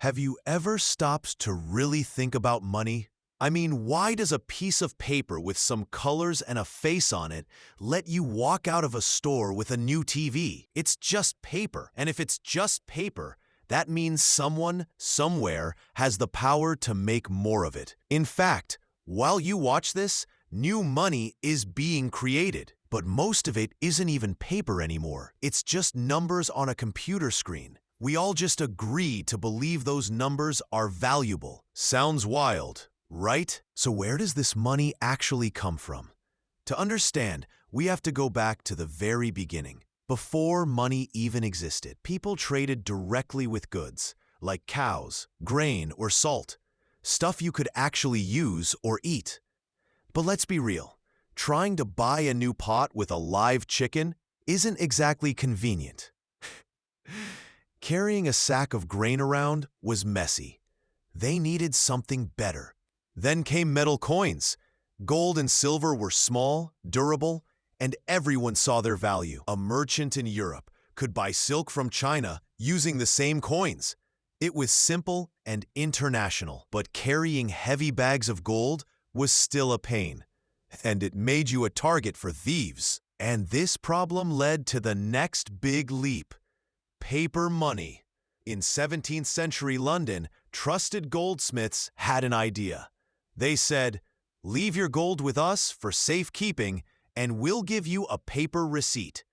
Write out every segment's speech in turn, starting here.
Have you ever stopped to really think about money? I mean, why does a piece of paper with some colors and a face on it let you walk out of a store with a new TV? It's just paper. And if it's just paper, that means someone, somewhere, has the power to make more of it. In fact, while you watch this, new money is being created. But most of it isn't even paper anymore. It's just numbers on a computer screen. We all just agree to believe those numbers are valuable. Sounds wild, right? So where does this money actually come from? To understand, we have to go back to the very beginning. Before money even existed, people traded directly with goods, like cows, grain, or salt, stuff you could actually use or eat. But let's be real, trying to buy a new pot with a live chicken isn't exactly convenient. Carrying a sack of grain around was messy. They needed something better. Then came metal coins. Gold and silver were small, durable, and everyone saw their value. A merchant in Europe could buy silk from China using the same coins. It was simple and international, but carrying heavy bags of gold was still a pain. And it made you a target for thieves. And this problem led to the next big leap. Paper money. In 17th century London, trusted goldsmiths had an idea. They said, "Leave your gold with us for safekeeping, and we'll give you a paper receipt."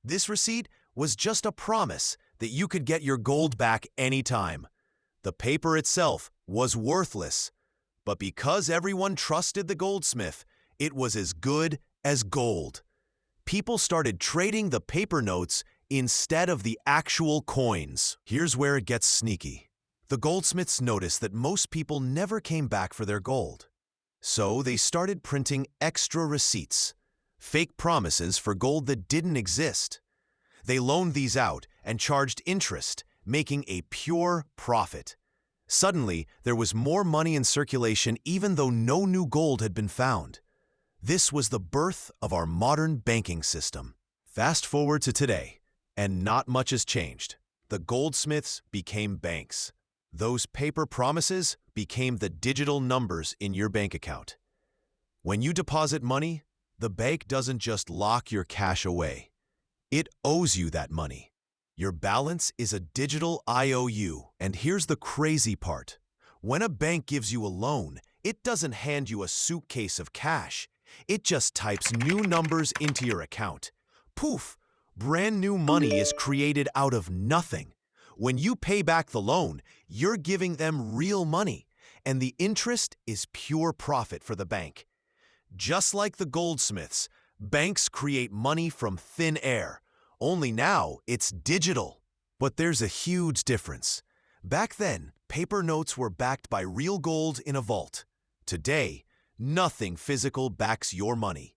This receipt was just a promise that you could get your gold back anytime. The paper itself was worthless, but because everyone trusted the goldsmith, it was as good as gold. People started trading the paper notes instead of the actual coins. Here's where it gets sneaky. The goldsmiths noticed that most people never came back for their gold. So they started printing extra receipts, fake promises for gold that didn't exist. They loaned these out and charged interest, making a pure profit. Suddenly, there was more money in circulation even though no new gold had been found. This was the birth of our modern banking system. Fast forward to today, and not much has changed. The goldsmiths became banks. Those paper promises became the digital numbers in your bank account. When you deposit money, the bank doesn't just lock your cash away. It owes you that money. Your balance is a digital IOU. And here's the crazy part. When a bank gives you a loan, it doesn't hand you a suitcase of cash. It just types new numbers into your account. Poof! Brand new money is created out of nothing. When you pay back the loan, you're giving them real money, and the interest is pure profit for the bank. Just like the goldsmiths, banks create money from thin air, only now it's digital. But there's a huge difference. Back then, paper notes were backed by real gold in a vault. Today, nothing physical backs your money.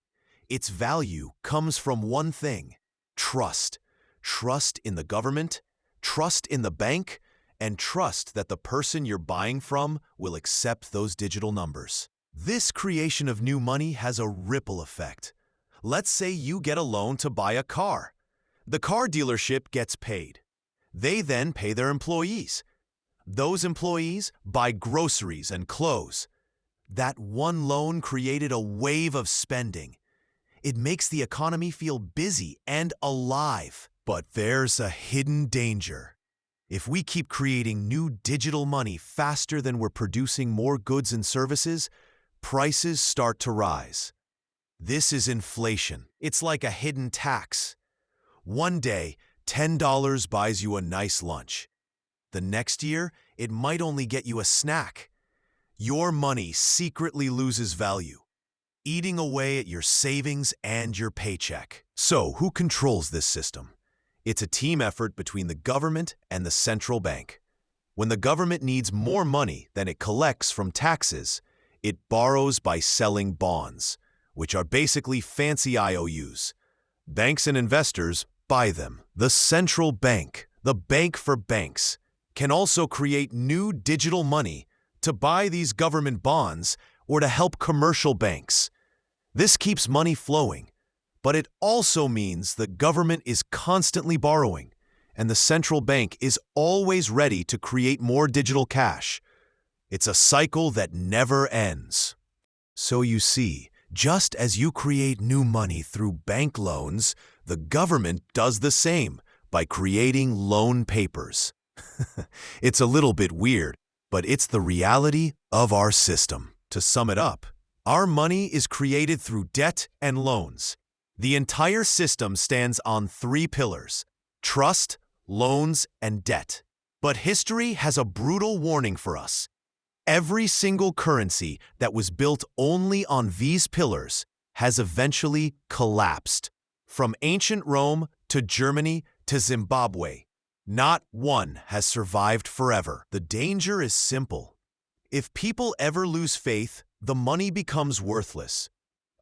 Its value comes from one thing: trust. Trust in the government, trust in the bank, and trust that the person you're buying from will accept those digital numbers. This creation of new money has a ripple effect. Let's say you get a loan to buy a car. The car dealership gets paid. They then pay their employees. Those employees buy groceries and clothes. That one loan created a wave of spending. It makes the economy feel busy and alive. But there's a hidden danger. If we keep creating new digital money faster than we're producing more goods and services, prices start to rise. This is inflation. It's like a hidden tax. One day, $10 buys you a nice lunch. The next year, it might only get you a snack. Your money secretly loses value, eating away at your savings and your paycheck. So, who controls this system? It's a team effort between the government and the central bank. When the government needs more money than it collects from taxes, it borrows by selling bonds, which are basically fancy IOUs. Banks and investors buy them. The central bank, the bank for banks, can also create new digital money to buy these government bonds or to help commercial banks. This keeps money flowing, but it also means the government is constantly borrowing, and the central bank is always ready to create more digital cash. It's a cycle that never ends. So you see, just as you create new money through bank loans, the government does the same by creating loan papers. It's a little bit weird, but it's the reality of our system. To sum it up, our money is created through debt and loans. The entire system stands on three pillars: trust, loans, and debt. But history has a brutal warning for us. Every single currency that was built only on these pillars has eventually collapsed. From ancient Rome to Germany to Zimbabwe, not one has survived forever. The danger is simple. If people ever lose faith, the money becomes worthless.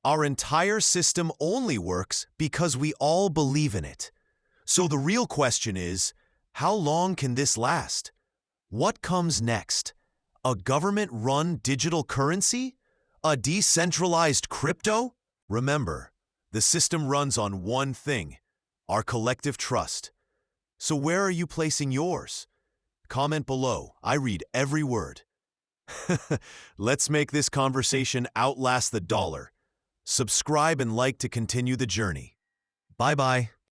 Our entire system only works because we all believe in it. So the real question is, how long can this last? What comes next? A government-run digital currency? A decentralized crypto? Remember, the system runs on one thing: our collective trust. So where are you placing yours? Comment below. I read every word. Let's make this conversation outlast the dollar. Subscribe and like to continue the journey. Bye-bye.